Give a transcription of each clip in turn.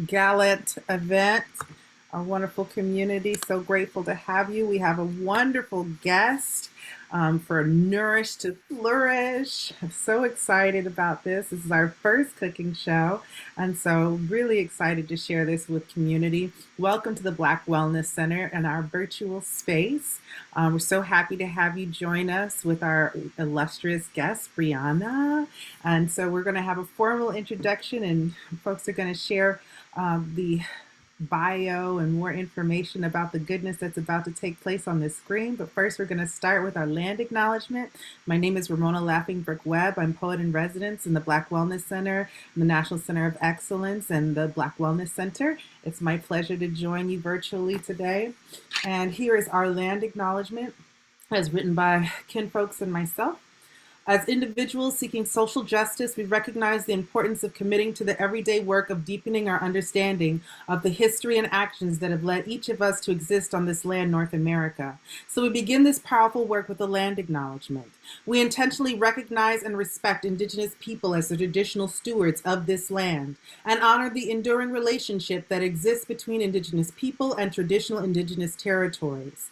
gallant event, a wonderful community. So grateful to have you. We have a wonderful guest for Nourish to Flourish. I'm so excited about this. This is our first cooking show, and so really excited to share this with community. Welcome to the Black Wellness Center and our virtual space. We're so happy to have you join us with our illustrious guest, Briana. And so we're going to have a formal introduction, and folks are going to share the bio and more information about the goodness that's about to take place on this screen. But first, we're going to start with our land acknowledgement. My name is Ramona Laughing Brook Webb. I'm poet in residence in the Black Wellness Center, the National Center of Excellence, and the Black Wellness Center. It's my pleasure to join you virtually today. And here is our land acknowledgement, as written by kinfolks and myself. As individuals seeking social justice, we recognize the importance of committing to the everyday work of deepening our understanding of the history and actions that have led each of us to exist on this land, North America. So we begin this powerful work with a land acknowledgement. We intentionally recognize and respect Indigenous people as the traditional stewards of this land and honor the enduring relationship that exists between Indigenous people and traditional Indigenous territories.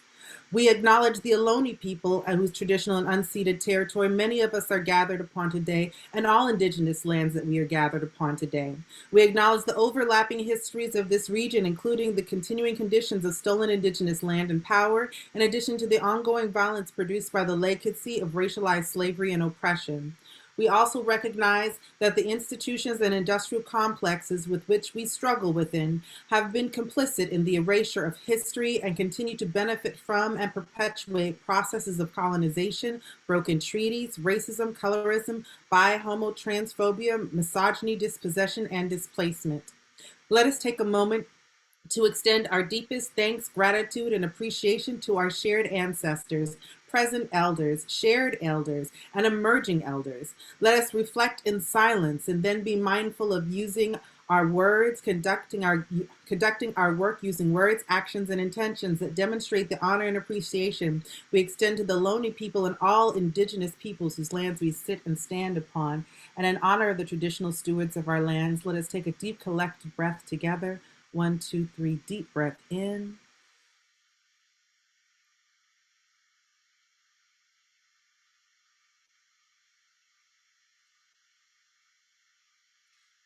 We acknowledge the Ohlone people whose traditional and unceded territory many of us are gathered upon today, and all Indigenous lands that we are gathered upon today. We acknowledge the overlapping histories of this region, including the continuing conditions of stolen Indigenous land and power, in addition to the ongoing violence produced by the legacy of racialized slavery and oppression. We also recognize that the institutions and industrial complexes with which we struggle within have been complicit in the erasure of history and continue to benefit from and perpetuate processes of colonization, broken treaties, racism, colorism, homo, transphobia, misogyny, dispossession, and displacement. Let us take a moment to extend our deepest thanks, gratitude, and appreciation to our shared ancestors, present elders, shared elders, and emerging elders. Let us reflect in silence and then be mindful of using our words, conducting our work using words, actions, and intentions that demonstrate the honor and appreciation we extend to the Ohlone people and all Indigenous peoples whose lands we sit and stand upon. And in honor of the traditional stewards of our lands, let us take a deep collective breath together. 1, 2, 3, deep breath in.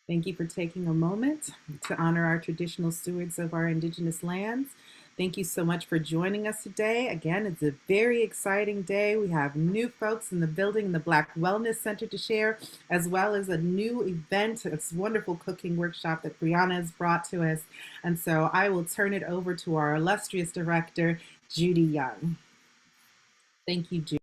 Thank you for taking a moment to honor our traditional stewards of our Indigenous lands. Thank you so much for joining us today. Again, it's a very exciting day. We have new folks in the building in the Black Wellness Center to share, as well as a new event, a wonderful cooking workshop that Briana has brought to us. And so I will turn it over to our illustrious director, Judy Young. Thank you, Judy.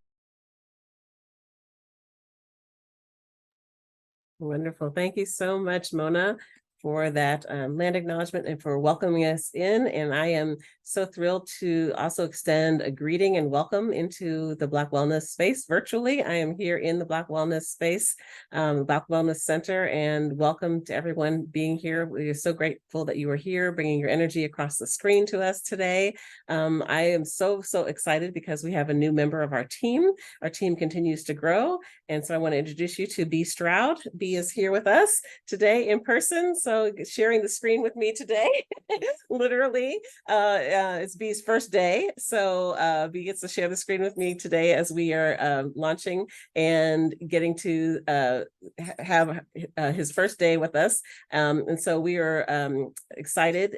Wonderful. Thank you so much, Mona, for that land acknowledgement and for welcoming us in. And I am so thrilled to also extend a greeting and welcome into the Black Wellness space virtually. I am here in the Black Wellness space, Black Wellness Center, and welcome to everyone being here. We are so grateful that you are here, bringing your energy across the screen to us today. I am so excited because we have a new member of our team. Our team continues to grow. And so I want to introduce you to B. Stroud. B is here with us today in person. So sharing the screen with me today, literally, it's B's first day. So B gets to share the screen with me today as we are launching and getting to have his first day with us. And so we are excited.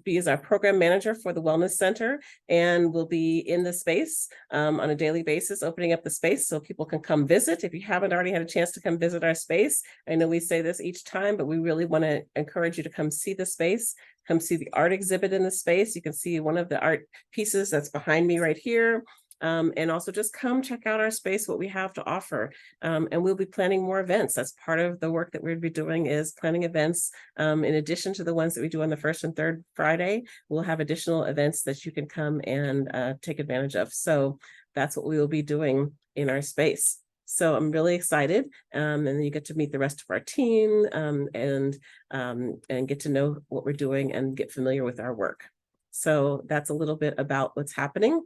B is our program manager for the Wellness Center and will be in the space on a daily basis, opening up the space so people can come visit. If you haven't already had a chance to come visit our space, I know we say this each time, but we really want to encourage you to come see the space, come see the art exhibit in the space. You can see one of the art pieces that's behind me right here. And also just come check out our space, what we have to offer. And we'll be planning more events. That's part of the work that we'll be doing, is planning events. In addition to the ones that we do on the first and third Friday, we'll have additional events that you can come and take advantage of. So that's what we will be doing in our space. So I'm really excited, and then you get to meet the rest of our team and get to know what we're doing and get familiar with our work. So that's a little bit about what's happening.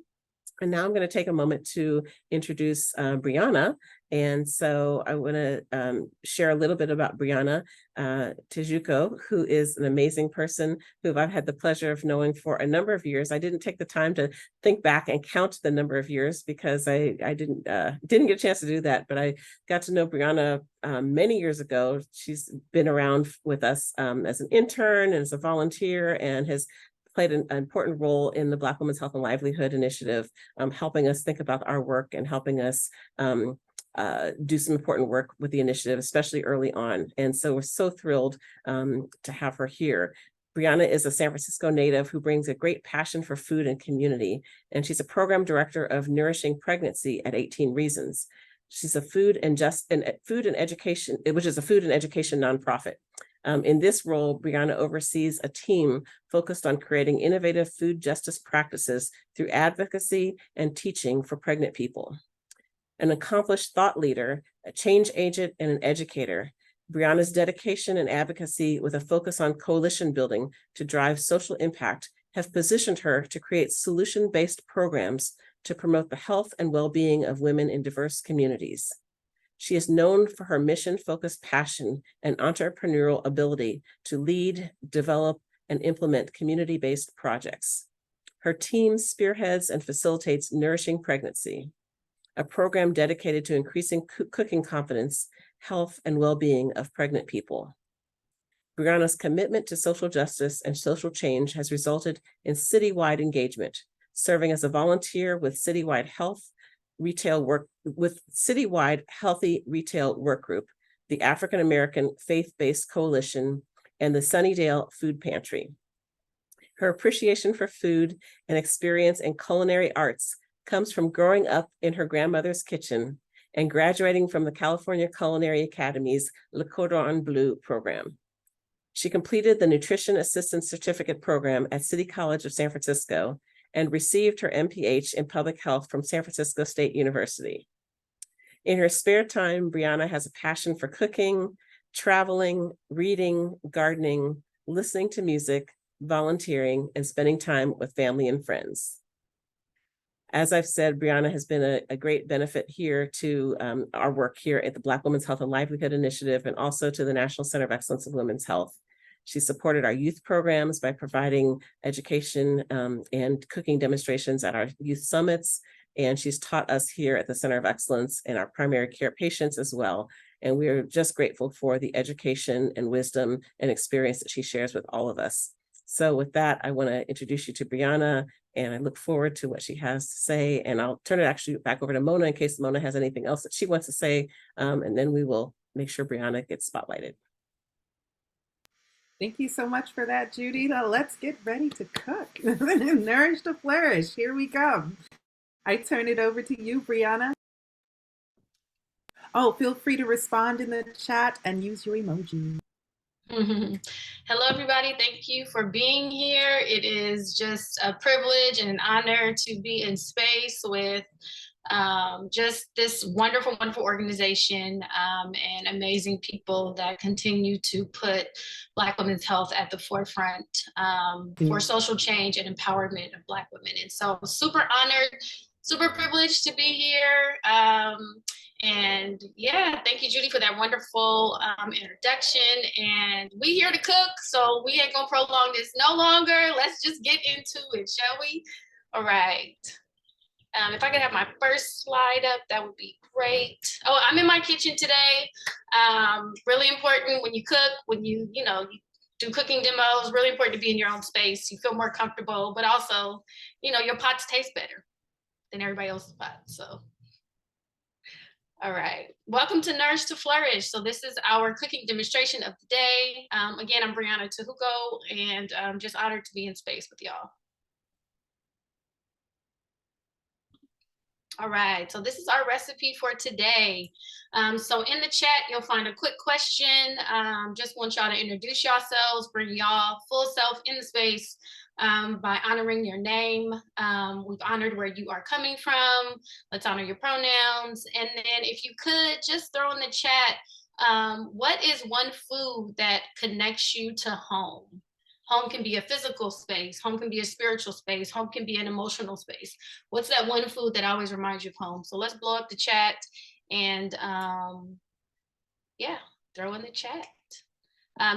And now I'm going to take a moment to introduce Briana. And so I want to share a little bit about Briana Tejuco, who is an amazing person who I've had the pleasure of knowing for a number of years. I didn't take the time to think back and count the number of years because I didn't get a chance to do that. But I got to know Briana many years ago. She's been around with us as an intern and as a volunteer, and has played an important role in the Black Women's Health and Livelihood Initiative, helping us think about our work and helping us do some important work with the initiative, especially early on. And so we're so thrilled to have her here. Briana is a San Francisco native who brings a great passion for food and community, and she's a program director of Nourishing Pregnancy at 18 Reasons. She's a food and education, which is a food and education nonprofit. In this role, Briana oversees a team focused on creating innovative food justice practices through advocacy and teaching for pregnant people. An accomplished thought leader, a change agent, and an educator, Briana's dedication and advocacy with a focus on coalition building to drive social impact have positioned her to create solution-based programs to promote the health and well-being of women in diverse communities. She is known for her mission-focused passion and entrepreneurial ability to lead, develop, and implement community-based projects. Her team spearheads and facilitates Nourishing Pregnancy, a program dedicated to increasing cooking confidence, health, and well-being of pregnant people. Briana's commitment to social justice and social change has resulted in citywide engagement, serving as a volunteer with citywide Healthy Retail Work Group, the African American Faith-Based Coalition, and the Sunnydale Food Pantry. Her appreciation for food and experience in culinary arts comes from growing up in her grandmother's kitchen and graduating from the California Culinary Academy's Le Cordon Bleu program. She completed the Nutrition Assistance Certificate program at City College of San Francisco and received her MPH in Public Health from San Francisco State University. In her spare time, Briana has a passion for cooking, traveling, reading, gardening, listening to music, volunteering, and spending time with family and friends. As I've said, Briana has been a great benefit here to our work here at the Black Women's Health and Livelihood Initiative, and also to the National Center of Excellence in Women's Health. She supported our youth programs by providing education and cooking demonstrations at our youth summits. And she's taught us here at the Center of Excellence and our primary care patients as well. And we are just grateful for the education and wisdom and experience that she shares with all of us. So with that, I want to introduce you to Briana, and I look forward to what she has to say. And I'll turn it actually back over to Mona in case Mona has anything else that she wants to say. And then we will make sure Briana gets spotlighted. Thank you so much for that, Judy. Now let's get ready to cook. Nourish to flourish. Here we go. I turn it over to you, Briana. Oh, feel free to respond in the chat and use your emoji. Hello, everybody. Thank you for being here. It is just a privilege and an honor to be in space with just this wonderful, wonderful organization and amazing people that continue to put Black women's health at the forefront for social change and empowerment of Black women. And so super honored, super privileged to be here. And yeah, thank you, Judy, for that wonderful introduction. And we here to cook, so we ain't gonna prolong this no longer. Let's just get into it, shall we? All right. If I could have my first slide up, that would be great. Oh, I'm in my kitchen today. Really important when you cook, when you do cooking demos, really important to be in your own space. You feel more comfortable, but also, your pots taste better than everybody else's pots, so. All right, welcome to Nourish to Flourish. So this is our cooking demonstration of the day. Again, I'm Briana Tejuco, and I'm just honored to be in space with y'all. All right, so this is our recipe for today. So in the chat, you'll find a quick question. Just want y'all to introduce yourselves, bring y'all full self in the space by honoring your name. We've honored where you are coming from. Let's honor your pronouns. And then if you could just throw in the chat, what is one food that connects you to home? Home can be a physical space. Home can be a spiritual space. Home can be an emotional space. What's that one food that always reminds you of home? So let's blow up the chat and yeah, throw in the chat.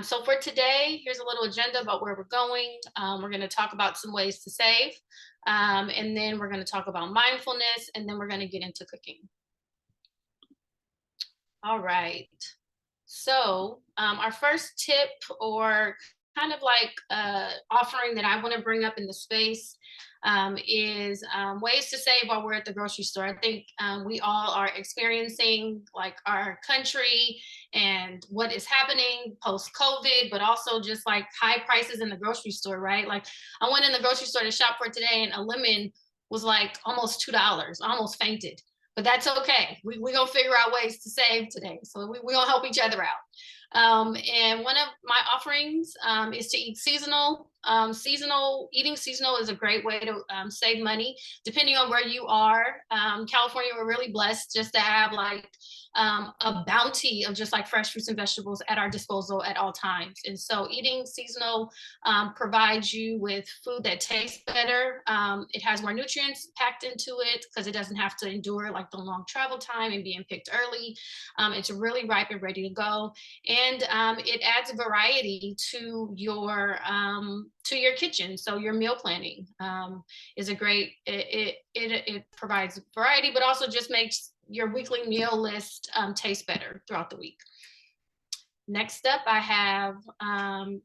So for today, here's a little agenda about where we're going. We're going to talk about some ways to save, and then we're going to talk about mindfulness, and then we're going to get into cooking. All right. So our first tip, or kind of like offering that I want to bring up in the space, is ways to save while we're at the grocery store. I think we all are experiencing like our country and what is happening post-COVID, but also just like high prices in the grocery store, right? Like I went in the grocery store to shop for today, and a lemon was like almost $2. I almost fainted. But that's okay. We're going to figure out ways to save today. So we're going to help each other out. And one of my offerings is to eat seasonal. Eating seasonal is a great way to save money, depending on where you are. California, we're really blessed just to have like a bounty of just like fresh fruits and vegetables at our disposal at all times. And so eating seasonal provides you with food that tastes better. It has more nutrients packed into it because it doesn't have to endure like the long travel time and being picked early. It's really ripe and ready to go. And it adds variety to your kitchen. So your meal planning is a great, it provides variety, but also just makes your weekly meal list taste better throughout the week. Next up, I have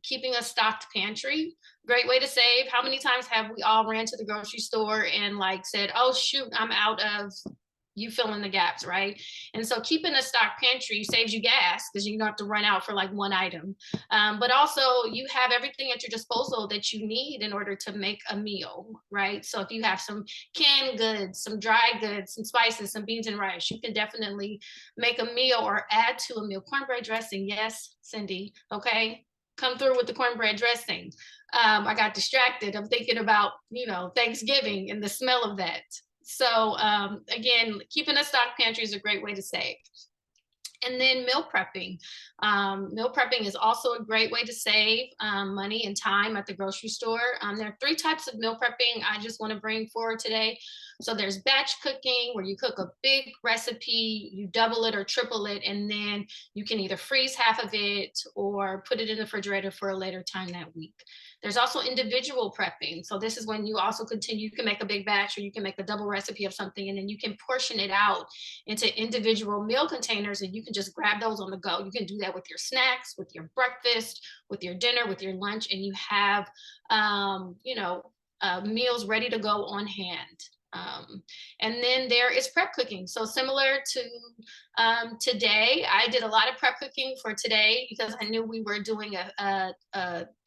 keeping a stocked pantry. Great way to save. How many times have we all ran to the grocery store and like said, oh shoot, I'm out of, you fill in the gaps, right? And so keeping a stocked pantry saves you gas because you don't have to run out for like one item. But also you have everything at your disposal that you need in order to make a meal, right? So if you have some canned goods, some dry goods, some spices, some beans and rice, you can definitely make a meal or add to a meal. Cornbread dressing, yes, Cindy, okay? Come through with the cornbread dressing. I got distracted. I'm thinking about, Thanksgiving and the smell of that. So again, keeping a stock pantry is a great way to save. And then meal prepping. Meal prepping is also a great way to save money and time at the grocery store. There are 3 types of meal prepping I just want to bring forward today. So there's batch cooking, where you cook a big recipe, you double it or triple it, and then you can either freeze half of it or put it in the refrigerator for a later time that week. There's also individual prepping. So this is when you also continue, you can make a big batch or you can make a double recipe of something, and then you can portion it out into individual meal containers, and you can just grab those on the go. You can do that with your snacks, with your breakfast, with your dinner, with your lunch, and you have, meals ready to go on hand. And then there is prep cooking. So similar to today, I did a lot of prep cooking for today because I knew we were doing a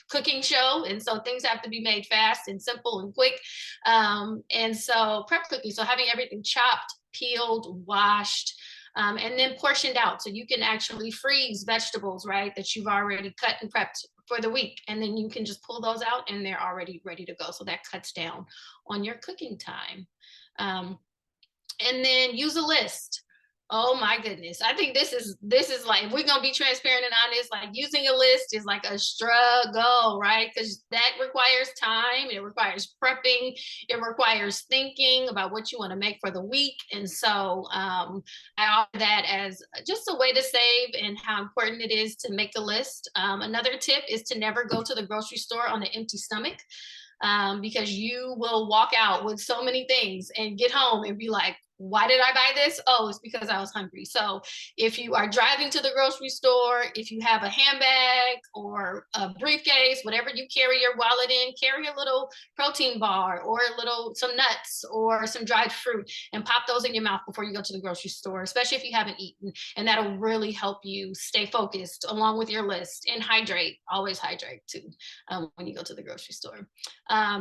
cooking show, and so things have to be made fast and simple and quick. And so prep cooking, so having everything chopped, peeled, washed, and then portioned out, so you can actually freeze vegetables, right, that you've already cut and prepped for the week, and then you can just pull those out and they're already ready to go. So that cuts down on your cooking time. And then use a list. Oh my goodness. I think this is like, if we're going to be transparent and honest, like using a list is like a struggle, right? Because that requires time. It requires prepping. It requires thinking about what you want to make for the week. And so I offer that as just a way to save and how important it is to make a list. Another tip is to never go to the grocery store on an empty stomach. Because you will walk out with so many things and get home and be like, why did I buy this? Oh, it's because I was hungry. So if you are driving to the grocery store, if you have a handbag or a briefcase, whatever you carry your wallet in, carry a little protein bar or some nuts or some dried fruit, and pop those in your mouth before you go to the grocery store, especially if you haven't eaten. And that'll really help you stay focused along with your list, and hydrate. Always hydrate too when you go to the grocery store.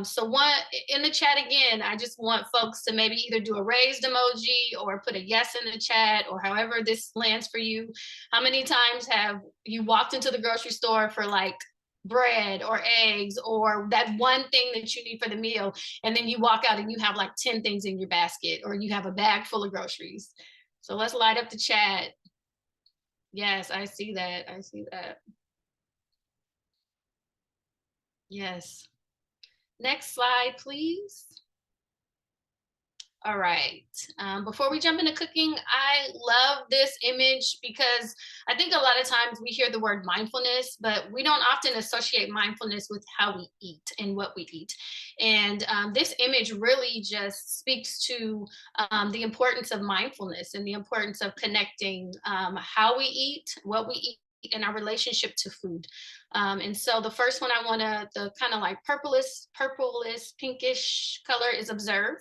So one in the chat again, I just want folks to maybe either do a raised emoji or put a yes in the chat, or however this lands for you. How many times have you walked into the grocery store for like bread or eggs or that one thing that you need for the meal, and then you walk out and you have like 10 things in your basket, or you have a bag full of groceries? So let's light up the chat. Yes, I see that. I see that. Yes. Next slide, please. All right. Before we jump into cooking, I love this image because I think a lot of times we hear the word mindfulness, but we don't often associate mindfulness with how we eat and what we eat. And this image really just speaks to the importance of mindfulness and the importance of connecting how we eat, what we eat, and our relationship to food. And so the first one I want to, the kind of like purplish, pinkish color is observe.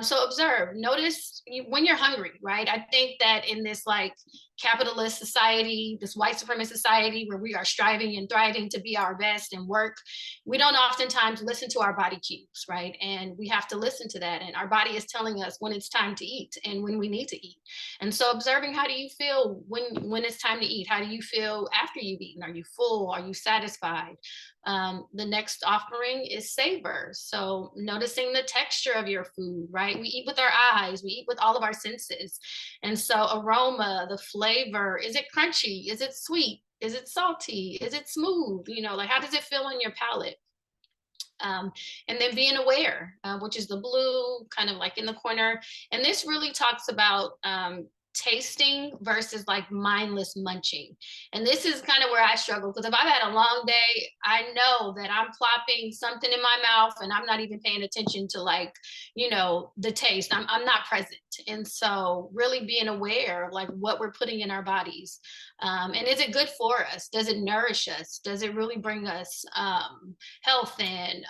So observe, notice when you're hungry, right? I think that in this like capitalist society, this white supremacist society where we are striving and thriving to be our best and work, we don't oftentimes listen to our body cues, right? And we have to listen to that. And our body is telling us when it's time to eat and when we need to eat. And so observing, how do you feel when it's time to eat? How do you feel after you've eaten? Are you full? Are you satisfied? The next offering is savor. So noticing the texture of your food, right? We eat with our eyes, we eat with all of our senses. And so aroma, the flavor, is it crunchy? Is it sweet? Is it salty? Is it smooth? You know, like how does it feel in your palate? And then being aware, which is the blue kind of like in the corner. And this really talks about tasting versus like mindless munching. And this is kind of where I struggle, because if I've had a long day, I know that I'm plopping something in my mouth and I'm not even paying attention to like, you know, the taste. I'm not present. And so really being aware of like what we're putting in our bodies. And is it good for us? Does it nourish us? Does it really bring us health and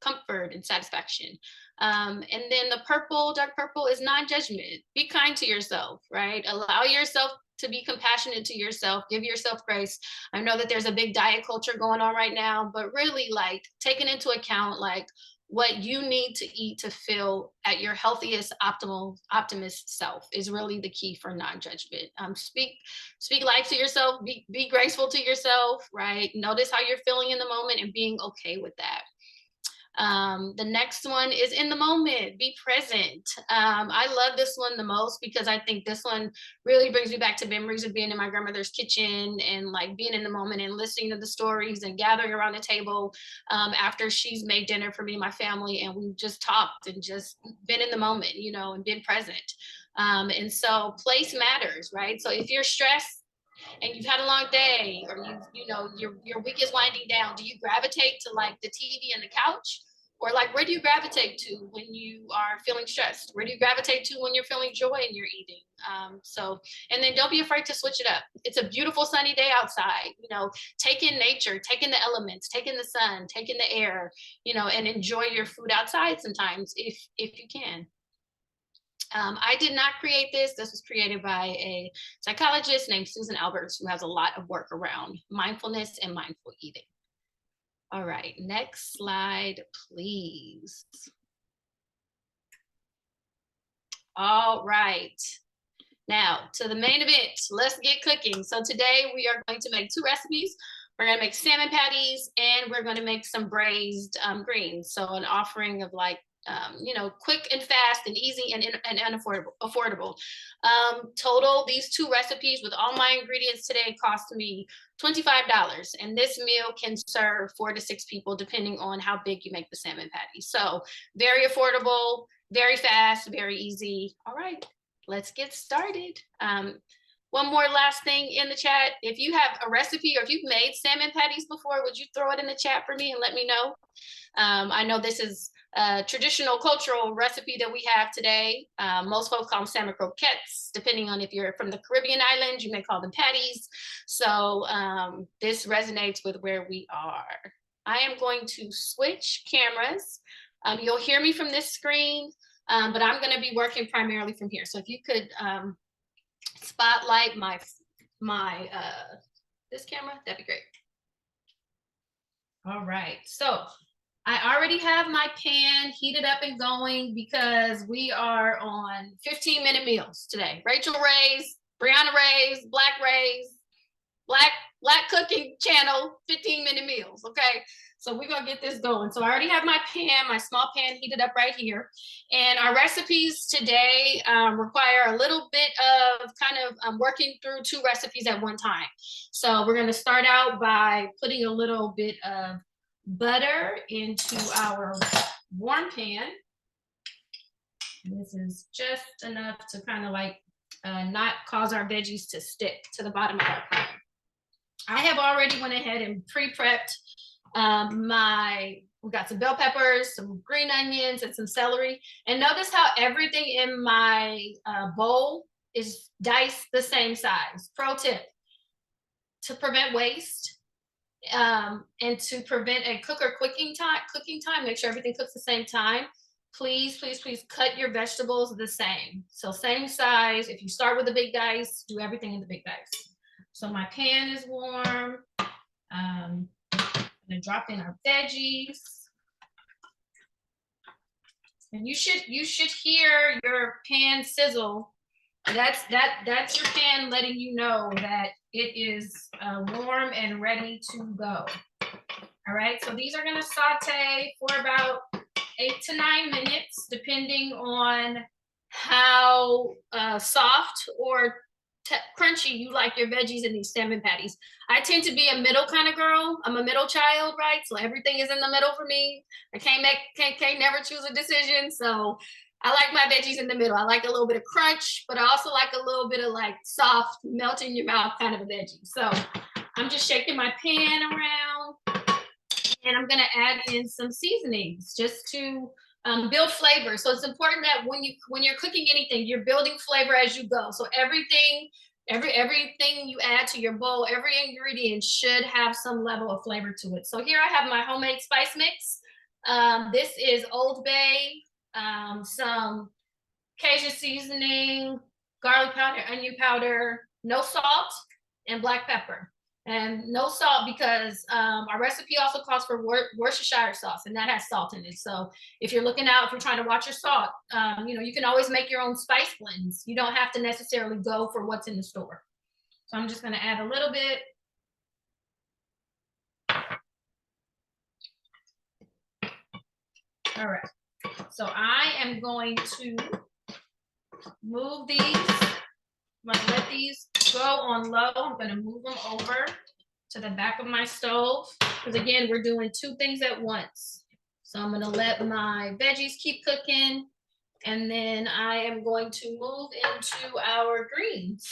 comfort and satisfaction? And then the purple, dark purple, is non-judgment. Be kind to yourself, right? Allow yourself to be compassionate to yourself, give yourself grace. I know that there's a big diet culture going on right now, but really like taking into account like what you need to eat to feel at your healthiest, optimist self is really the key for non-judgment. Speak life to yourself, be graceful to yourself, right? Notice how you're feeling in the moment and being okay with that. The next one is in the moment, be present. I love this one the most because I think this one really brings me back to memories of being in my grandmother's kitchen and like being in the moment and listening to the stories and gathering around the table after she's made dinner for me and my family. And we've just talked and just been in the moment, you know, and been present. And so place matters, right? So if you're stressed, and you've had a long day, or you know your week is winding down, do you gravitate to like the TV and the couch, or like where do you gravitate to when you are feeling stressed? Where do you gravitate to when you're feeling joy and you're eating? So, and then don't be afraid to switch it up. It's a beautiful sunny day outside, you know, take in nature, take in the elements, take in the sun, take in the air, you know, and enjoy your food outside sometimes if you can. I did not create this. This was created by a psychologist named Susan Alberts, who has a lot of work around mindfulness and mindful eating. All right, next slide, please. All right, now to the main event, let's get cooking. So today we are going to make two recipes. We're gonna make salmon patties and we're gonna make some braised greens. So an offering of like you know, quick and fast and easy and affordable. Total, these two recipes with all my ingredients today cost me $25. And this meal can serve 4 to 6 people, depending on how big you make the salmon patty. So very affordable, very fast, very easy. All right, let's get started. One more last thing in the chat. If you have a recipe or if you've made salmon patties before, would you throw it in the chat for me and let me know? I know this is a traditional cultural recipe that we have today. Most folks call them salmon croquettes. Depending on if you're from the Caribbean islands, you may call them patties. So this resonates with where we are. I am going to switch cameras. You'll hear me from this screen, but I'm going to be working primarily from here. So if you could spotlight my this camera, that'd be great. All right, so I already have my pan heated up and going because we are on 15-minute meals today. Rachel Ray's, Briana Ray's, Black cooking channel, 15-minute meals, okay? So we're gonna get this going. So I already have my pan, my small pan heated up right here. And our recipes today require a little bit of kind of working through two recipes at one time. So we're gonna start out by putting a little bit of butter into our warm pan. This is just enough to kind of like not cause our veggies to stick to the bottom of our pan. I have already went ahead and pre-prepped we got some bell peppers, some green onions, and some celery. And notice how everything in my bowl is diced the same size. Pro tip, to prevent waste and to prevent a cooking time, make sure everything cooks the same time. Please, please, please cut your vegetables the same. So same size. If you start with the big dice, do everything in the big dice. So my pan is warm. I'm gonna drop in our veggies. And you should hear your pan sizzle. That's your pan letting you know that it is warm and ready to go. All right, so these are gonna saute for about 8 to 9 minutes, depending on how soft or crunchy you like your veggies in these salmon patties. I tend to be a middle kind of girl. I'm a middle child, right? So everything is in the middle for me. I can't never choose a decision. So I like my veggies in the middle. I like a little bit of crunch, but I also like a little bit of like soft, melt in your mouth kind of a veggie. So I'm just shaking my pan around, and I'm gonna add in some seasonings just to build flavor. So it's important that when you're cooking anything, you're building flavor as you go. So everything you add to your bowl, every ingredient should have some level of flavor to it. So here I have my homemade spice mix. This is Old Bay, some Cajun seasoning, garlic powder, onion powder, no salt, and black pepper. And no salt because our recipe also calls for Worcestershire sauce, and that has salt in it. So if you're trying to watch your salt, you can always make your own spice blends. You don't have to necessarily go for what's in the store. So I'm just gonna add a little bit. All right, so I am going to move these. I'm gonna let these go on low. I'm gonna move them over to the back of my stove, because again, we're doing 2 things at once. So I'm gonna let my veggies keep cooking, and then I am going to move into our greens.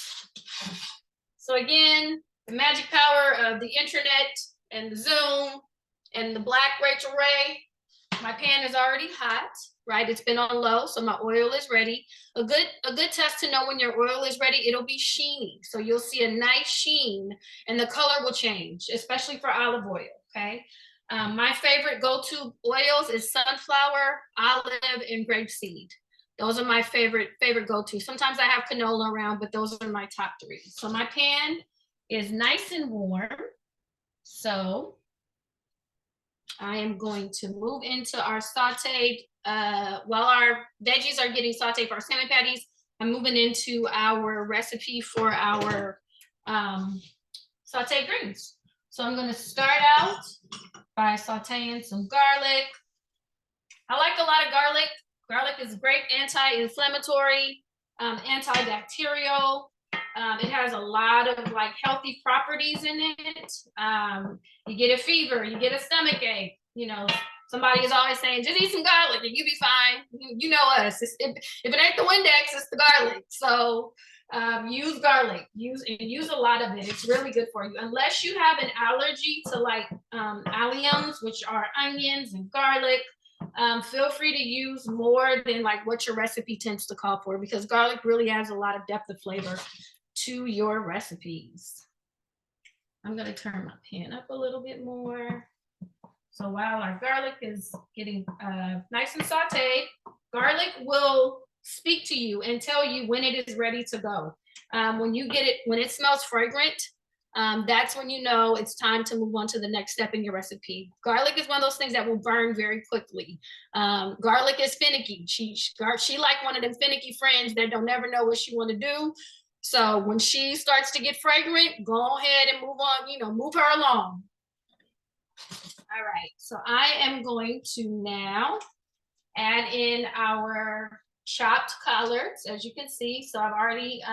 So again, the magic power of the internet and the Zoom and the Black Rachel Ray, my pan is already hot, right? It's been on low, so my oil is ready. A good test to know when your oil is ready, it'll be sheeny. So you'll see a nice sheen and the color will change, especially for olive oil, okay? My favorite go-to oils is sunflower, olive, and grapeseed. Those are my favorite go-to. Sometimes I have canola around, but those are my top 3. So my pan is nice and warm. So I am going to move into our sauteed, while our veggies are getting sauteed for our salmon patties, I'm moving into our recipe for our sauteed greens. So I'm gonna start out by sauteing some garlic. I like a lot of garlic. Garlic is great anti-inflammatory, antibacterial. It has a lot of like healthy properties in it. You get a fever, you get a stomach ache, somebody is always saying, just eat some garlic and you'll be fine. You know us. If it ain't the Windex, it's the garlic. So use garlic, use a lot of it. It's really good for you. Unless you have an allergy to like alliums, which are onions and garlic, feel free to use more than like what your recipe tends to call for, because garlic really adds a lot of depth of flavor to your recipes. I'm going to turn my pan up a little bit more. So while our garlic is getting nice and sauteed, garlic will speak to you and tell you when it is ready to go. When it smells fragrant, that's when you know it's time to move on to the next step in your recipe. Garlic is one of those things that will burn very quickly. Garlic is finicky. She like one of them finicky friends that don't never know what she want to do. So when she starts to get fragrant, go ahead and move on, move her along. All right, so I am going to now add in our chopped collards, as you can see. So I've already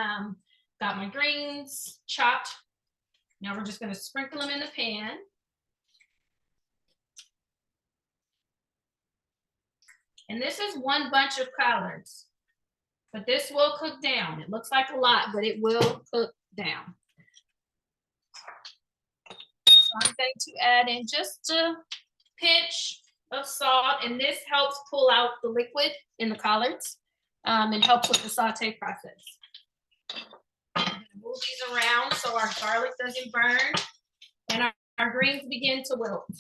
got my greens chopped. Now we're just going to sprinkle them in the pan. And this is one bunch of collards, but this will cook down. It looks like a lot, but it will cook down. So I'm going to add in just a pinch of salt, and this helps pull out the liquid in the collards and helps with the saute process. I'm gonna move these around so our garlic doesn't burn and our greens begin to wilt.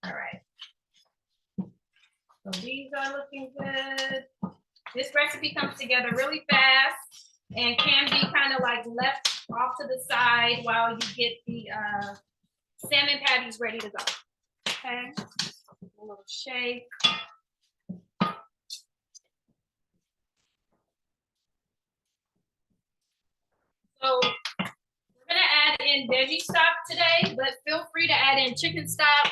All right. So these are looking good. This recipe comes together really fast and can be kind of like left off to the side while you get the salmon patties ready to go. Okay, a little shake. So we're gonna add in veggie stock today, but feel free to add in chicken stock.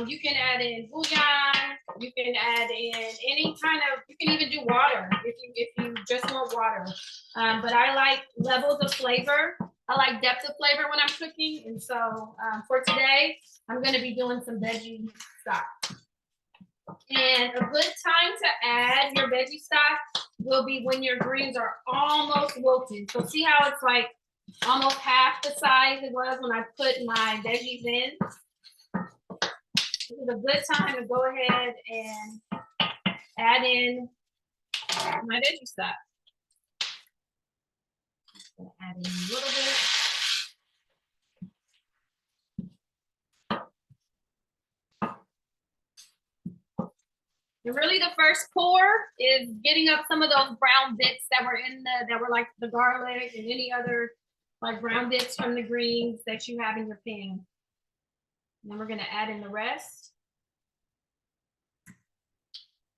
You can add in bouillon. You can add in any kind of. You can even do water if you just want water. But I like levels of flavor. I like depth of flavor when I'm cooking, and so for today, I'm going to be doing some veggie stock. And a good time to add your veggie stock will be when your greens are almost wilted. So see how it's like almost half the size it was when I put my veggies in. This is a good time to go ahead and add in my veggie stock. I'm gonna add in a little bit. And really the first pour is getting up some of those brown bits that were like the garlic and any other like brown bits from the greens that you have in your pan. And then we're gonna add in the rest.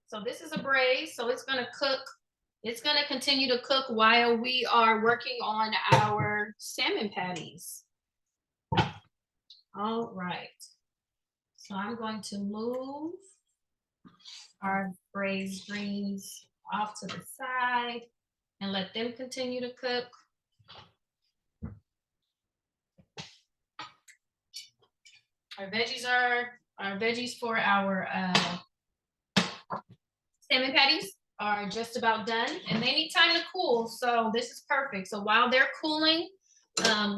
So this is a braise, so it's gonna cook. It's gonna continue to cook while we are working on our salmon patties. All right. So I'm going to move our braised greens off to the side and let them continue to cook. Our veggies for our salmon patties are just about done, and they need time to cool, so this is perfect. So while they're cooling,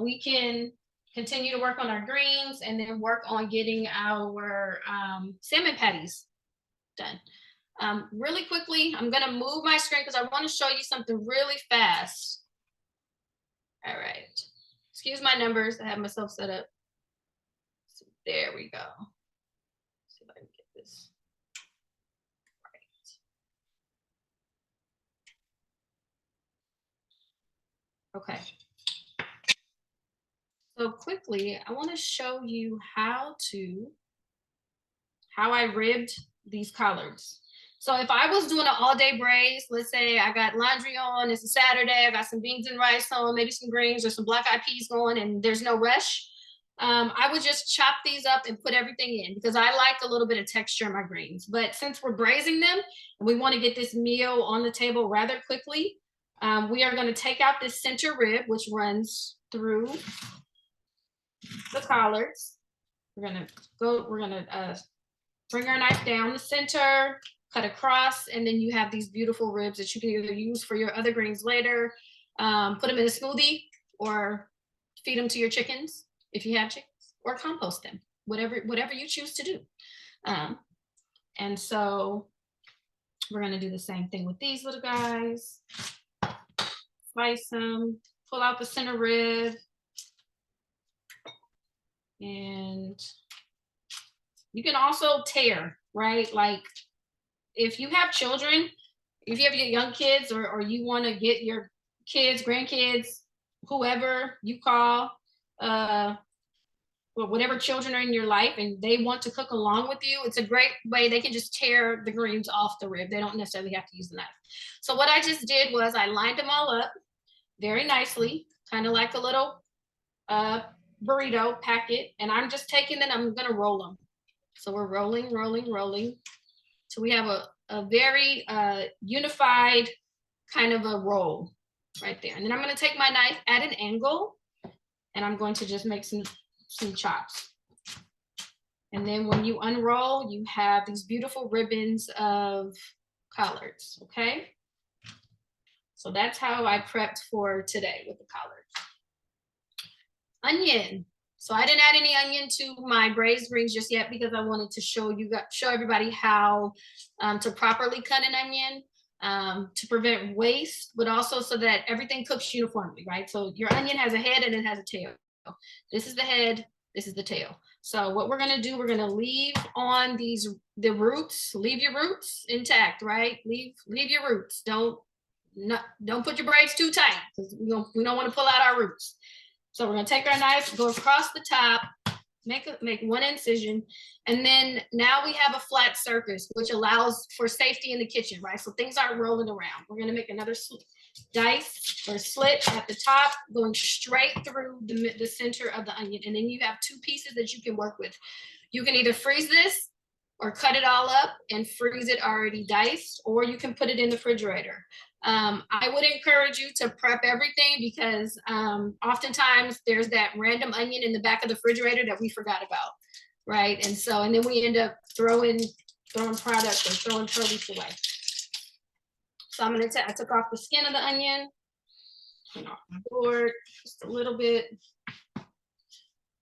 we can continue to work on our greens and then work on getting our salmon patties done. Really quickly, I'm gonna move my screen because I want to show you something really fast. All right, excuse my numbers, I have myself set up. So there we go. Let's see if I can get this. Okay. So quickly, I want to show you how I ribbed these collards. So if I was doing an all-day braise, let's say I got laundry on, it's a Saturday, I got some beans and rice on, maybe some greens or some black-eyed peas going, and there's no rush, I would just chop these up and put everything in because I like a little bit of texture in my greens. But since we're braising them and we want to get this meal on the table rather quickly, we are going to take out this center rib, which runs through the collards. We're gonna bring our knife down the center, cut across, and then you have these beautiful ribs that you can either use for your other greens later, put them in a smoothie, or feed them to your chickens if you have chickens, or compost them, whatever you choose to do. And so we're gonna do the same thing with these little guys. Slice them, pull out the center rib, and you can also tear, right? Like if you have children, if you have your young kids, or you want to get your kids, grandkids, whoever you call, or whatever children are in your life and they want to cook along with you, it's a great way. They can just tear the greens off the rib. They don't necessarily have to use the knife. So what I just did was I lined them all up very nicely, kind of like a little burrito packet, and I'm just taking them, I'm gonna roll them. So we're rolling so we have a very unified kind of a roll right there. And then I'm going to take my knife at an angle and I'm going to just make some chops. And then when you unroll, you have these beautiful ribbons of collards, okay? So that's how I prepped for today with the collards. Onion. So I didn't add any onion to my braised greens just yet because I wanted to show everybody how to properly cut an onion to prevent waste, but also so that everything cooks uniformly, right? So your onion has a head and it has a tail. This is the head, this is the tail. So what we're gonna do, we're gonna leave on the roots, leave your roots intact, right? Leave your roots. Don't put your braids too tight because we don't want to pull out our roots. So we're gonna take our knife, go across the top, make one incision, and then now we have a flat surface, which allows for safety in the kitchen, right? So things aren't rolling around. We're gonna make another dice or slit at the top, going straight through the center of the onion. And then you have two pieces that you can work with. You can either freeze this or cut it all up and freeze it already diced, or you can put it in the refrigerator. I would encourage you to prep everything because oftentimes there's that random onion in the back of the refrigerator that we forgot about, right? And then we end up throwing product or throwing produce away. So I took off the skin of the onion, and off my board just a little bit.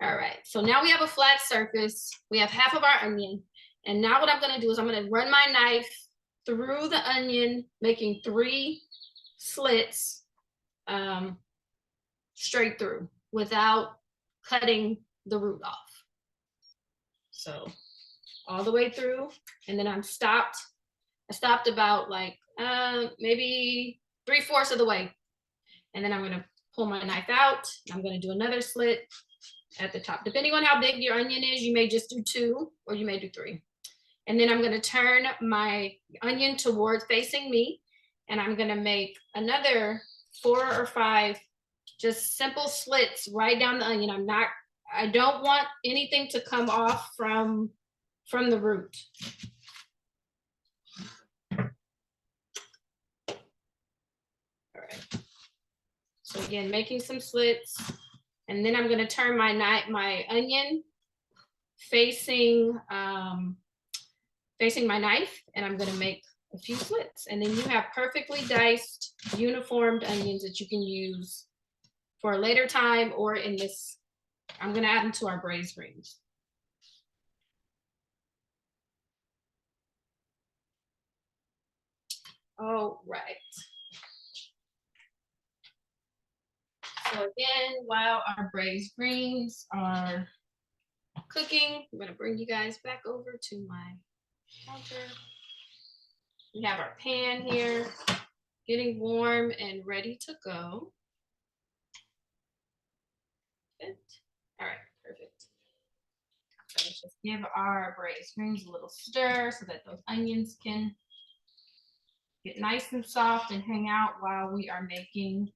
All right, so now we have a flat surface. We have half of our onion. And now what I'm gonna do is I'm gonna run my knife through the onion, making 3 slits straight through without cutting the root off. So all the way through, and then I stopped about like maybe 3/4 of the way. And then I'm gonna pull my knife out. I'm gonna do another slit at the top. Depending on how big your onion is, you may just do 2 or you may do 3. And then I'm going to turn my onion towards facing me, and I'm going to make another 4 or 5 just simple slits right down the onion. I don't want anything to come off from the root. All right. So again, making some slits, and then I'm going to turn my onion facing my knife, and I'm gonna make a few slits. And then you have perfectly diced, uniformed onions that you can use for a later time or in this. I'm gonna add them to our braised greens. All right. So again, while our braised greens are cooking, I'm gonna bring you guys back over to my counter. We have our pan here, getting warm and ready to go. All right, perfect. So let's just give our braised greens a little stir so that those onions can get nice and soft and hang out while we are making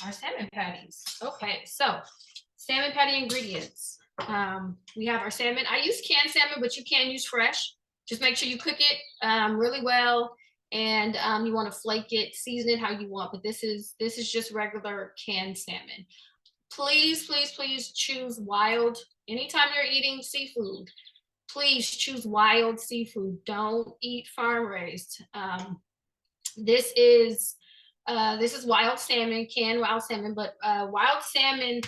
our salmon patties. Okay, so salmon patty ingredients. We have our salmon. I use canned salmon, but you can use fresh. Just make sure you cook it really well, and you want to flake it, season it how you want. But this is just regular canned salmon. Please, please, please choose wild. Anytime you're eating seafood, please choose wild seafood. Don't eat farm raised. This is wild salmon, canned wild salmon, but wild salmon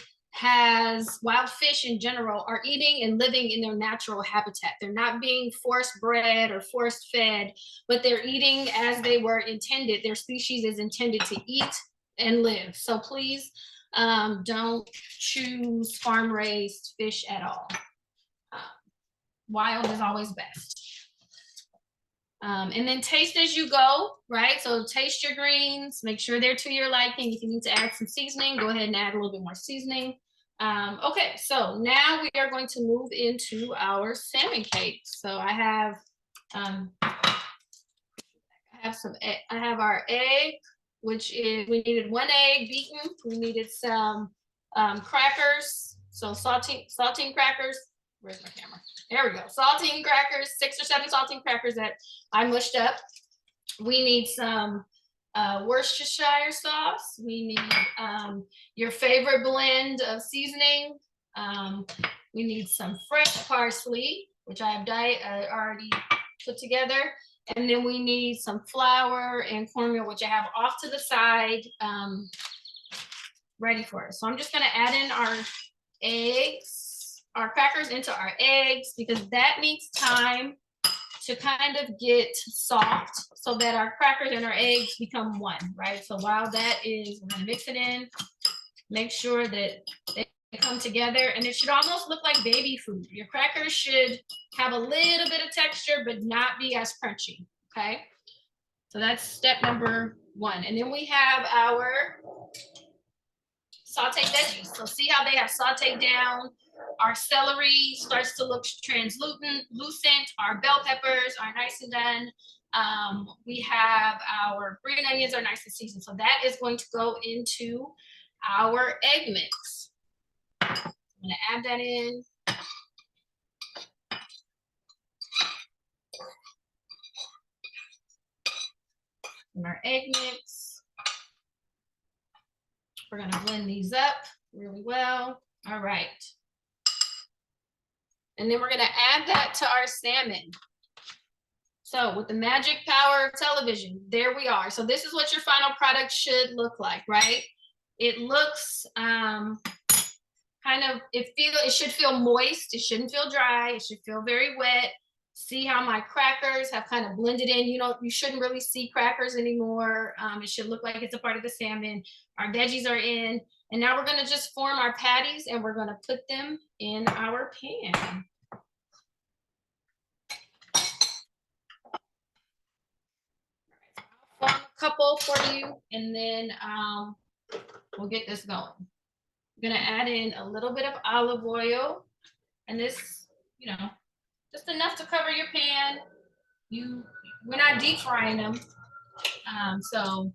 wild fish in general are eating and living in their natural habitat. They're not being force bred or force fed, but they're eating as they were intended. Their species is intended to eat and live. So please don't choose farm raised fish at all. Wild is always best. And then taste as you go, right? So taste your greens, make sure they're to your liking. If you need to add some seasoning, go ahead and add a little bit more seasoning. Okay, so now we are going to move into our salmon cakes. So I have our egg, which is, we needed 1 egg beaten. We needed some crackers, so saltine crackers. Where's my camera? There we go. Saltine crackers, 6 or 7 saltine crackers that I mushed up. We need some Worcestershire sauce. We need your favorite blend of seasoning. We need some fresh parsley, which I have already put together. And then we need some flour and cornmeal, which I have off to the side, ready for it. So I'm just gonna add in our eggs, our crackers into our eggs, because that needs time to kind of get soft so that our crackers and our eggs become one, right? So while that is, we're gonna mix it in, make sure that they come together, and it should almost look like baby food. Your crackers should have a little bit of texture, but not be as crunchy, okay? So that's step number one. And then we have our sauteed veggies. So see how they have sauteed down. Our celery starts to look translucent. Our bell peppers are nice and done. We have our green onions are nice and seasoned. So that is going to go into our egg mix. I'm gonna add that in. In our egg mix. We're gonna blend these up really well. All right. And then we're gonna add that to our salmon. So with the magic power of television, there we are. So this is what your final product should look like, right? It looks kind of, it should feel moist. It shouldn't feel dry. It should feel very wet. See how my crackers have kind of blended in. You know, you shouldn't really see crackers anymore. It should look like it's a part of the salmon. Our veggies are in. And now we're gonna just form our patties and we're gonna put them in our pan. I'll form a couple for you and then we'll get this going. I'm gonna add in a little bit of olive oil, and this, you know, just enough to cover your pan. We're not deep frying them, so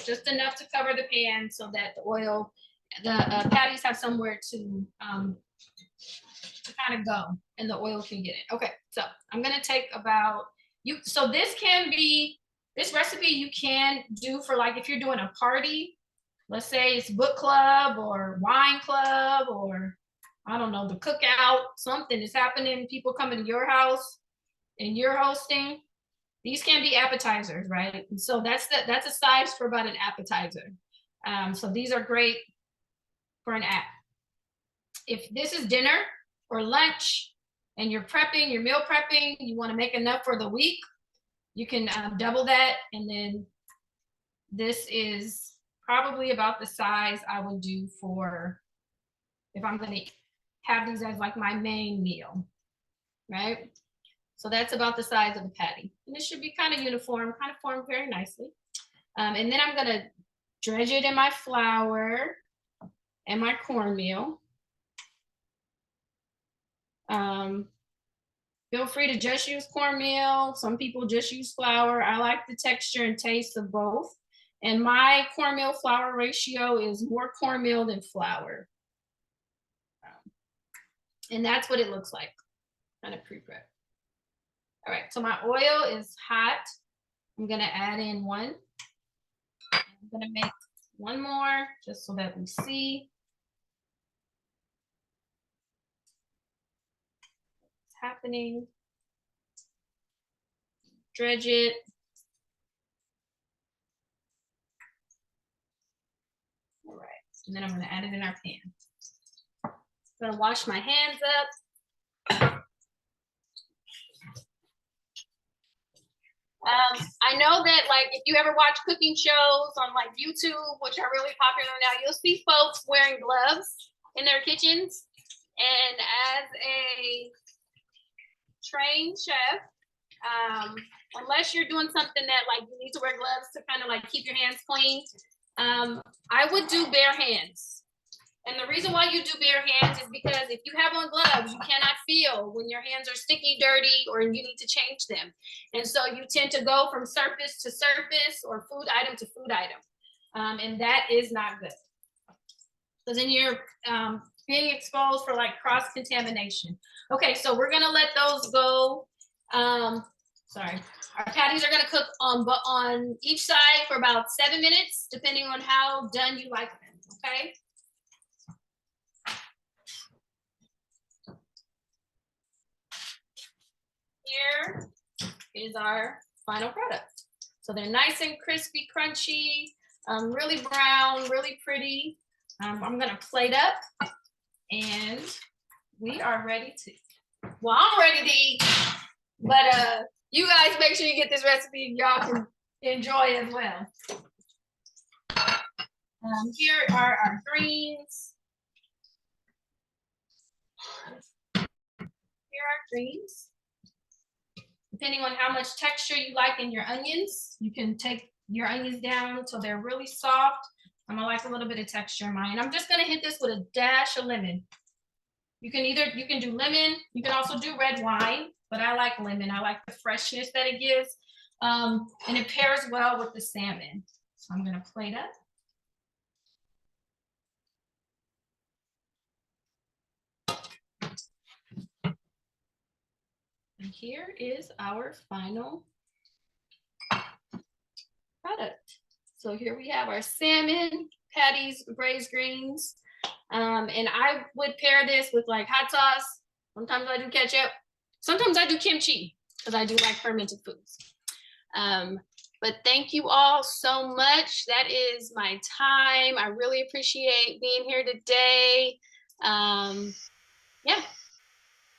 just enough to cover the pan so that the patties have somewhere to kind of go, and the oil can get it. Okay, so I'm gonna take about So this recipe you can do for, like, if you're doing a party. Let's say it's book club or wine club, or I don't know, the cookout, something is happening, people coming to your house and you're hosting. These can be appetizers, right? And so that's a size for about an appetizer. So these are great for an app. If this is dinner or lunch and you're meal prepping, you want to make enough for the week, you can double that. And then this is probably about the size I would do for if I'm going to have these as like my main meal, right? So that's about the size of the patty. And it should be kind of uniform, kind of formed very nicely. And then I'm going to dredge it in my flour and my cornmeal. Feel free to just use cornmeal. Some people just use flour. I like the texture and taste of both. And my cornmeal flour ratio is more cornmeal than flour. And that's what it looks like, kind of pre-prep. All right, so my oil is hot. I'm gonna add in one. I'm gonna make one more just so that we see what's happening. Dredge it. All right, and then I'm gonna add it in our pan. I'm gonna wash my hands up. I know that, like, if you ever watch cooking shows on like YouTube, which are really popular now, you'll see folks wearing gloves in their kitchens. And as a trained chef, unless you're doing something that like you need to wear gloves to kind of like keep your hands clean, I would do bare hands. And the reason why you do bare hands is because if you have on gloves, you cannot feel when your hands are sticky, dirty, or you need to change them. And so you tend to go from surface to surface or food item to food item. And that is not good. So then you're being exposed for like cross-contamination. Okay, so we're gonna let those go. Sorry. Our patties are gonna cook on each side for about 7 minutes, depending on how done you like them, okay? is our final product. So they're nice and crispy, crunchy, really brown, really pretty. I'm gonna plate up and we are ready to, well, I'm ready to eat, but you guys make sure you get this recipe, y'all can enjoy as well. Here are our greens. Here are greens. Depending on how much texture you like in your onions, you can take your onions down until they're really soft. I'm gonna like a little bit of texture in mine. I'm just gonna hit this with a dash of lemon. You can do lemon, you can also do red wine, but I like lemon. I like the freshness that it gives. And it pairs well with the salmon. So I'm gonna plate up. And here is our final product. So here we have our salmon patties, braised greens. And I would pair this with like hot sauce. Sometimes I do ketchup. Sometimes I do kimchi because I do like fermented foods. But thank you all so much. That is my time. I really appreciate being here today. Yeah.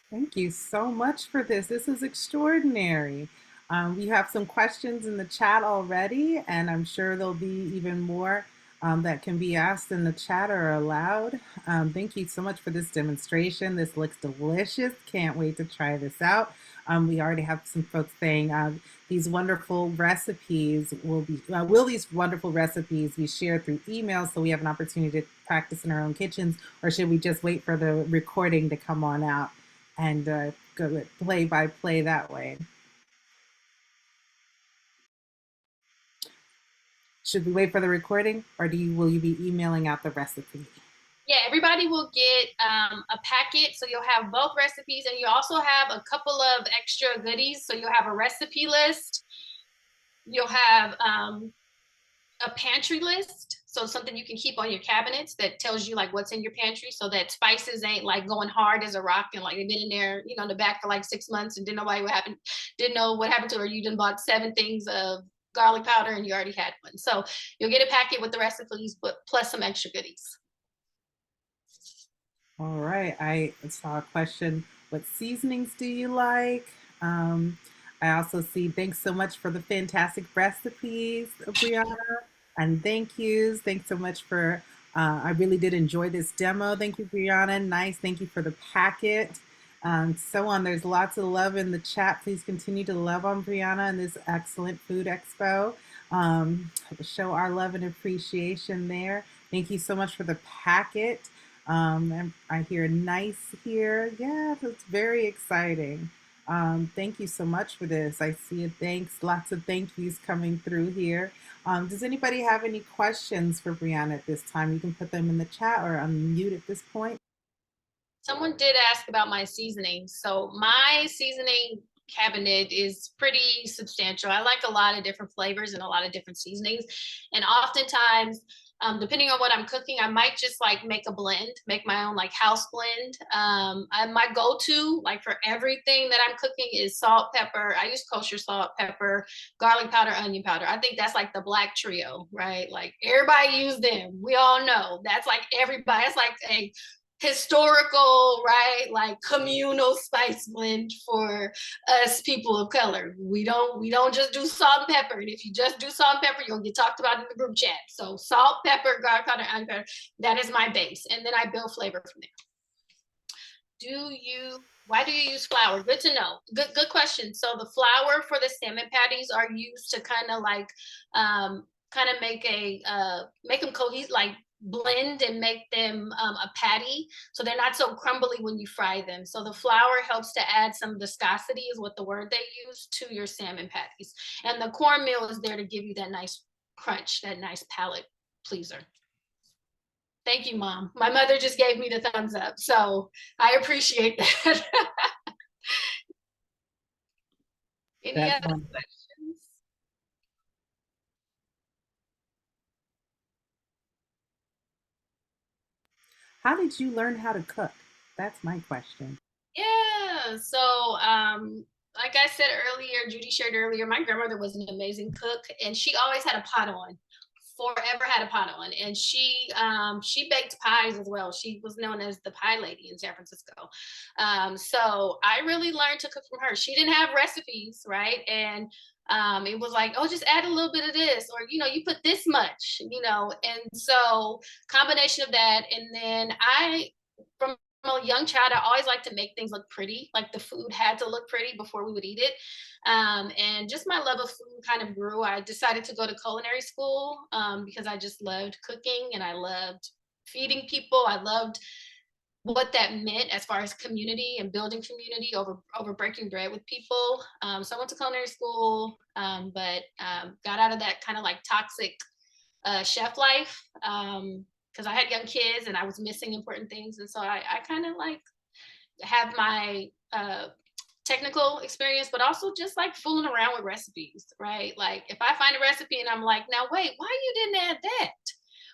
Thank you so much for this. This is extraordinary. We have some questions in the chat already, and I'm sure there'll be even more that can be asked in the chat or aloud. Thank you so much for this demonstration. This looks delicious. Can't wait to try this out. We already have some folks saying these wonderful recipes will these wonderful recipes be shared through email so we have an opportunity to practice in our own kitchens, or should we just wait for the recording to come on out and go play by play that way? Should we wait for the recording, or will you be emailing out the recipe? Yeah, everybody will get a packet. So you'll have both recipes, and you also have a couple of extra goodies. So you'll have a recipe list. You'll have a pantry list. So something you can keep on your cabinets that tells you like what's in your pantry, so that spices ain't like going hard as a rock and like they've been in there, you know, in the back for like 6 months and didn't know what happened to, or you done bought 7 things of garlic powder and you already had one. So you'll get a packet with the recipes, but plus some extra goodies. All right, I saw a question, what seasonings do you like? I also see, thanks so much for the fantastic recipes, Briana, and thank yous. Thanks so much for, I really did enjoy this demo. Thank you, Briana. Nice. Thank you for the packet. So on. There's lots of love in the chat. Please continue to love on Briana and this excellent food expo. Show our love and appreciation there. Thank you so much for the packet. And I hear nice here. Yeah, it's very exciting. Thank you so much for this. I see it. Thanks. Lots of thank yous coming through here. Does anybody have any questions for Briana at this time? You can put them in the chat or unmute at this point. Someone did ask about my seasoning. So my seasoning cabinet is pretty substantial. I like a lot of different flavors and a lot of different seasonings. And oftentimes, depending on what I'm cooking, I might just like make a blend, make my own like house blend. My go-to like for everything that I'm cooking is salt, pepper. I use kosher salt, pepper, garlic powder, onion powder. I think that's like the black trio, right? Like everybody use them. We all know that's like everybody. It's like a historical, right, like communal spice blend for us people of color. We don't just do salt and pepper, and if you just do salt and pepper, you'll get talked about in the group chat. So salt, pepper, garlic powder, onion powder, that is my base, and then I build flavor from there. Why do you use flour? Good to know. Good question. So the flour for the salmon patties are used to kind of like make them cohesive, like blend and make them a patty, so they're not so crumbly when you fry them. So the flour helps to add some viscosity, is what the word they use, to your salmon patties. And the cornmeal is there to give you that nice crunch, that nice palate pleaser. Thank you, Mom. My mother just gave me the thumbs up, so I appreciate that. Any other questions? How did you learn how to cook? That's my question. Yeah, so like I said earlier, Judy shared earlier, my grandmother was an amazing cook, and she always had a pot on. Forever had a pot on, and she baked pies as well. She was known as the pie lady in San Francisco. So I really learned to cook from her. She didn't have recipes, right? And it was like, oh, just add a little bit of this, or you put this much, and so combination of that. And then from a young child, I always liked to make things look pretty. Like the food had to look pretty before we would eat it. And just my love of food kind of grew. I decided to go to culinary school because I just loved cooking and I loved feeding people. I loved what that meant as far as community and building community over breaking bread with people. So I went to culinary school, but got out of that kind of like toxic chef life because I had young kids and I was missing important things. And so I kind of like have my technical experience, but also just like fooling around with recipes, right? Like if I find a recipe and I'm like, now wait, why you didn't add that?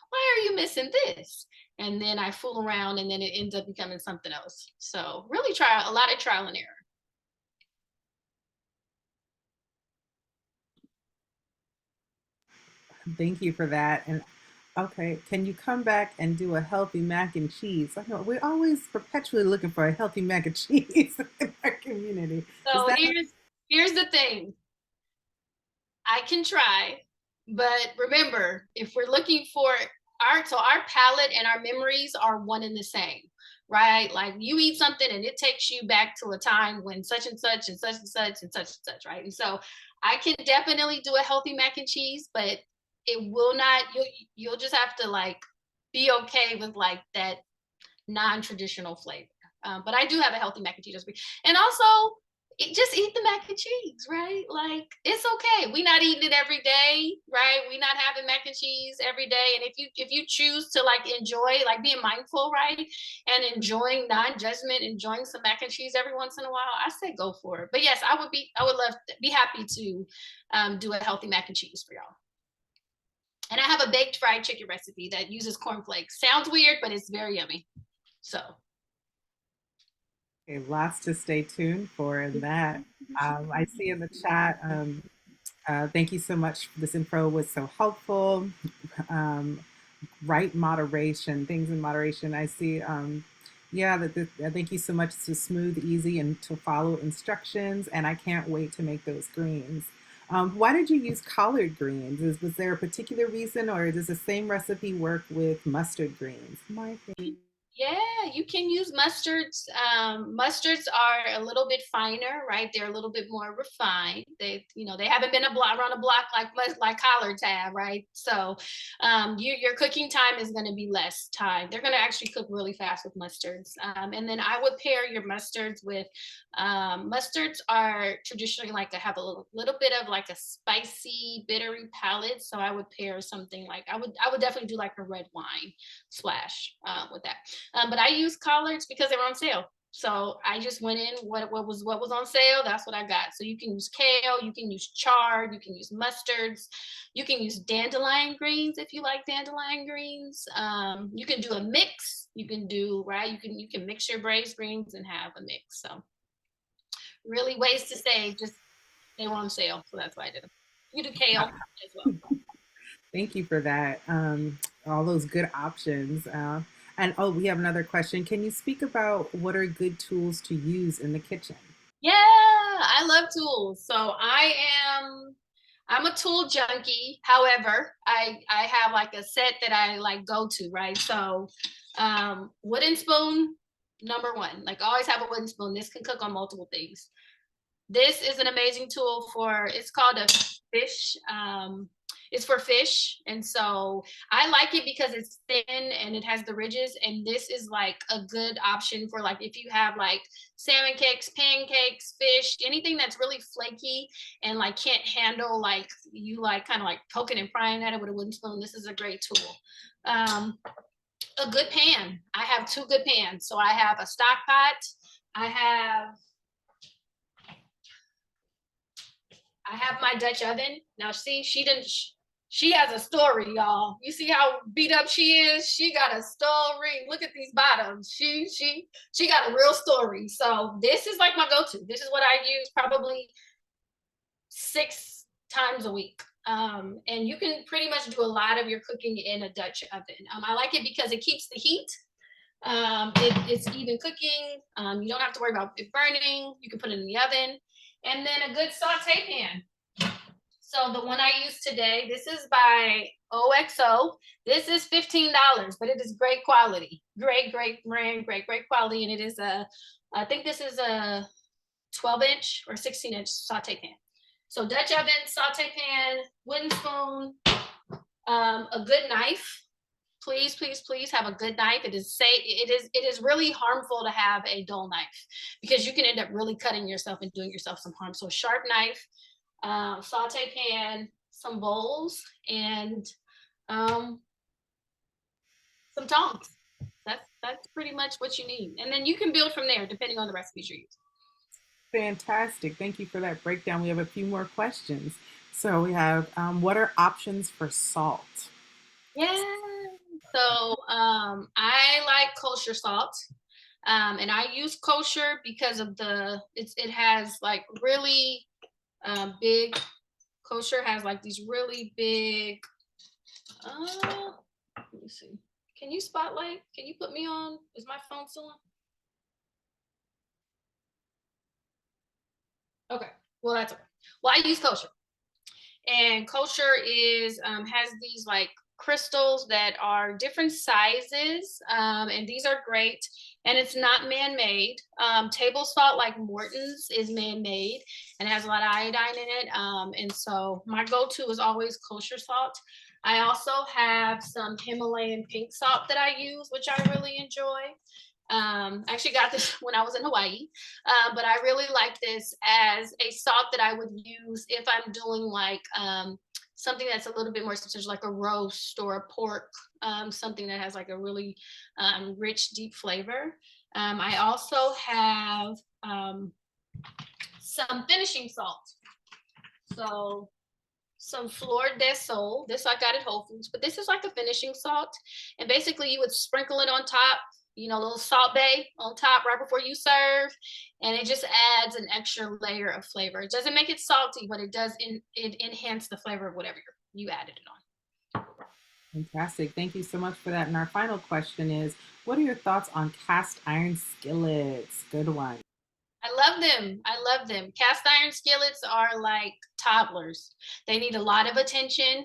Why are you missing this? And then I fool around and then it ends up becoming something else. So really a lot of trial and error. Thank you for that. And okay, can you come back and do a healthy mac and cheese? I know we're always perpetually looking for a healthy mac and cheese in our community. Is So that here's the thing. I can try, but remember, if we're looking for our palate and our memories are one and the same, right? Like you eat something and it takes you back to a time when such and such and such and such and such and such, right? And so I can definitely do a healthy mac and cheese, but it will not, you'll just have to like be okay with like that non-traditional flavor. But I do have a healthy mac and cheese recipe. And also, just eat the mac and cheese, right? Like it's okay. We're not eating it every day, right? We're not having mac and cheese every day. And if you choose to like enjoy, like being mindful, right, and enjoying non-judgment, enjoying some mac and cheese every once in a while, I say go for it. But yes, I would be happy to do a healthy mac and cheese for y'all. And I have a baked fried chicken recipe that uses cornflakes. Sounds weird, but it's very yummy. So okay? Lots to stay tuned for in that. I see in the chat. Thank you so much. This info was so helpful. Um, right moderation, things in moderation. I see. Yeah, thank you so much. It's smooth, easy, and to follow instructions. And I can't wait to make those greens. Why did you use collard greens? Was there a particular reason, or does the same recipe work with mustard greens? My favorite. yeah, you can use mustards. Mustards are a little bit finer, right? They're a little bit more refined. They haven't been around a block like collards have, right? So, your cooking time is going to be less time. They're going to actually cook really fast with mustards. And then I would pair your mustards with mustards are traditionally like to have a little bit of like a spicy, bittery palate. So I would pair something like I would definitely do like a red wine splash with that. But I use collards because they were on sale. So I just went in what was on sale. That's what I got. So you can use kale, you can use chard, you can use mustards, you can use dandelion greens if you like dandelion greens. You can do a mix. You can do right. You can mix your braised greens and have a mix. So really ways to save. Just they were on sale, so that's why I did them. You do kale as well. Thank you for that. All those good options. And oh, we have another question. Can you speak about what are good tools to use in the kitchen? Yeah, I love tools. So I'm a tool junkie. However, I have like a set that I like go to, right? So wooden spoon, number one. Like always have a wooden spoon. This can cook on multiple things. This is an amazing tool it's called a fish. It's for fish. And so I like it because it's thin and it has the ridges. And this is like a good option for like if you have like salmon cakes, pancakes, fish, anything that's really flaky and like can't handle like you like kind of like poking and prying at it with a wooden spoon. This is a great tool. A good pan. I have two good pans. So I have a stock pot. I have my Dutch oven. Now, see, She has a story, y'all. You see how beat up she is? She got a story. Look at these bottoms. She got a real story. So this is like my go-to. This is what I use probably 6 times a week. And you can pretty much do a lot of your cooking in a Dutch oven. I like it because it keeps the heat. It's even cooking. You don't have to worry about it burning. You can put it in the oven. And then a good saute pan. So the one I use today, this is by OXO. This is $15, but it is great quality. Great brand, great quality. And it is I think this is a 12-inch or 16-inch saute pan. So Dutch oven, saute pan, wooden spoon, a good knife. Please have a good knife. It is really harmful to have a dull knife because you can end up really cutting yourself and doing yourself some harm. So sharp knife, saute pan, some bowls, and some tongs. That's pretty much what you need. And then you can build from there depending on the recipes you use. Fantastic. Thank you for that breakdown. We have a few more questions. So we have, what are options for salt? Yeah. So I like kosher salt. And I use kosher because of it has like really big, kosher has like these really big, let me see. Can you spotlight? Can you put me on? Is my phone still on? Okay. Well, that's okay. Well, I use kosher. And kosher is has these like crystals that are different sizes, and these are great. And it's not man-made. Table salt like Morton's is man-made and it has a lot of iodine in it. And so my go-to is always kosher salt. I also have some Himalayan pink salt that I use, which I really enjoy. I actually got this when I was in Hawaii, but I really like this as a salt that I would use if I'm doing like something that's a little bit more substantial, like a roast or a pork, something that has like a really rich, deep flavor. I also have some finishing salt. So some Flor de Sol. This I got at Whole Foods, but this is like a finishing salt. And basically you would sprinkle it on top, you know, a little salt bay on top right before you serve. And it just adds an extra layer of flavor. It doesn't make it salty, but it does it enhance the flavor of whatever you added it on. Fantastic. Thank you so much for that. And our final question is, what are your thoughts on cast iron skillets? Good one. I love them. I love them. Cast iron skillets are like toddlers. They need a lot of attention,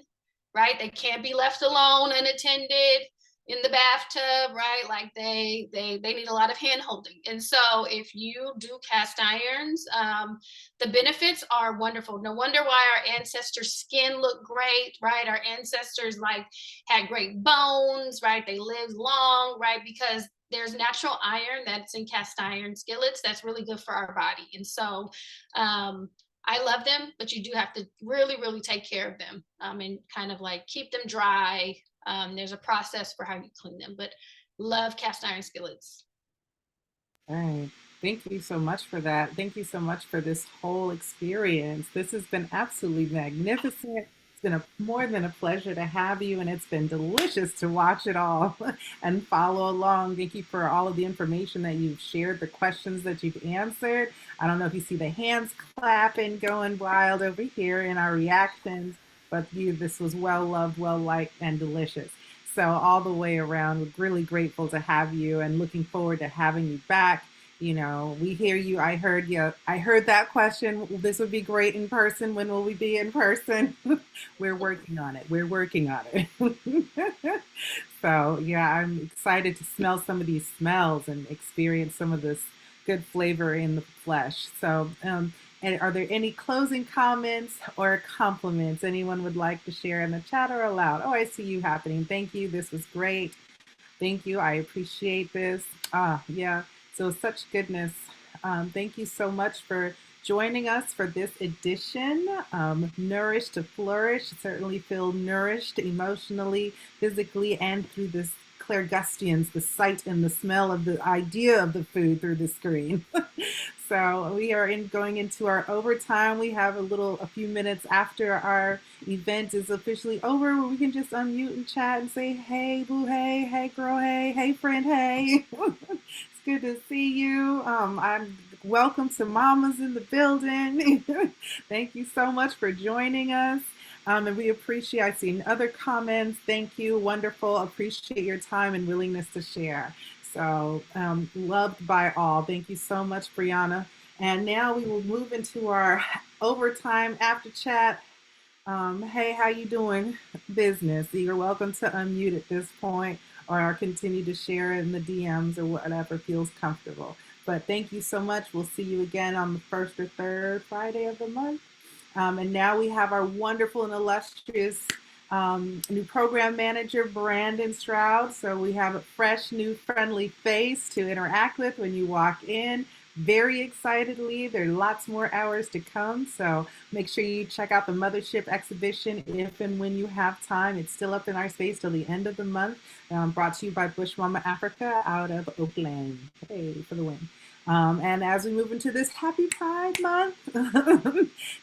right? They can't be left alone unattended in the bathtub, right? Like they need a lot of hand holding. And so if you do cast irons, the benefits are wonderful. No wonder why our ancestors' skin looked great, right? Our ancestors like had great bones, right? They lived long, right? Because there's natural iron that's in cast iron skillets that's really good for our body. And so I love them, but you do have to really take care of them and kind of like keep them dry. There's a process for how you clean them, but love cast iron skillets. All right. Thank you so much for that. Thank you so much for this whole experience. This has been absolutely magnificent. It's been more than a pleasure to have you, and it's been delicious to watch it all and follow along. Thank you for all of the information that you've shared, the questions that you've answered. I don't know if you see the hands clapping, going wild over here in our reactions, but this was well loved, well liked, and delicious. So all the way around, we're really grateful to have you and looking forward to having you back. You know, we hear you. I heard you. I heard that question. This would be great in person. When will we be in person? We're working on it. We're working on it. So yeah, I'm excited to smell some of these smells and experience some of this good flavor in the flesh. So, and are there any closing comments or compliments anyone would like to share in the chat or aloud? Oh, I see you happening. Thank you. This was great. Thank you. I appreciate this. Yeah. So such goodness. Thank you so much for joining us for this edition. Nourish to Flourish. Certainly feel nourished emotionally, physically, and through this clairgustians, the sight and the smell of the idea of the food through the screen. So we are going into our overtime. We have a few minutes after our event is officially over where we can just unmute and chat and say, hey, boo, hey, girl, hey, friend, hey. It's good to see you. I'm welcome to mamas in the building. Thank you so much for joining us. And we appreciate, I've seen other comments. Thank you. Wonderful. Appreciate your time and willingness to share. So loved by all. Thank you so much, Briana. And now we will move into our overtime after chat. Hey, how you doing? Business. You're welcome to unmute at this point or continue to share in the DMs or whatever feels comfortable. But thank you so much. We'll see you again on the first or third Friday of the month. And now we have our wonderful and illustrious new program manager, Brandon Stroud. So we have a fresh, new, friendly face to interact with when you walk in. Very excitedly. There are lots more hours to come. So make sure you check out the Mothership exhibition if and when you have time. It's still up in our space till the end of the month. Brought to you by Bush Mama Africa out of Oakland. Hey, for the win. And as we move into this happy Pride Month,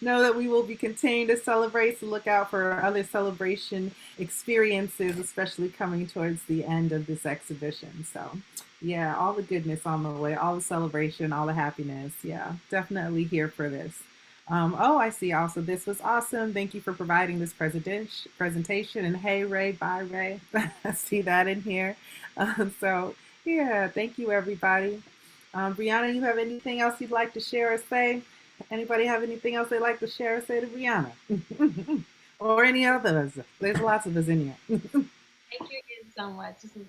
know that we will be continuing to celebrate, so look out for other celebration experiences, especially coming towards the end of this exhibition. So yeah, all the goodness on the way, all the celebration, all the happiness. Yeah, definitely here for this. Oh, I see also, this was awesome. Thank you for providing this presentation. And hey, Ray, bye, Ray. I see that in here. So yeah, thank you, everybody. Briana, you have anything else you'd like to share or say? Anybody have anything else they'd like to share or say to Briana? Or any others? There's lots of us in here. Thank you again so much. This is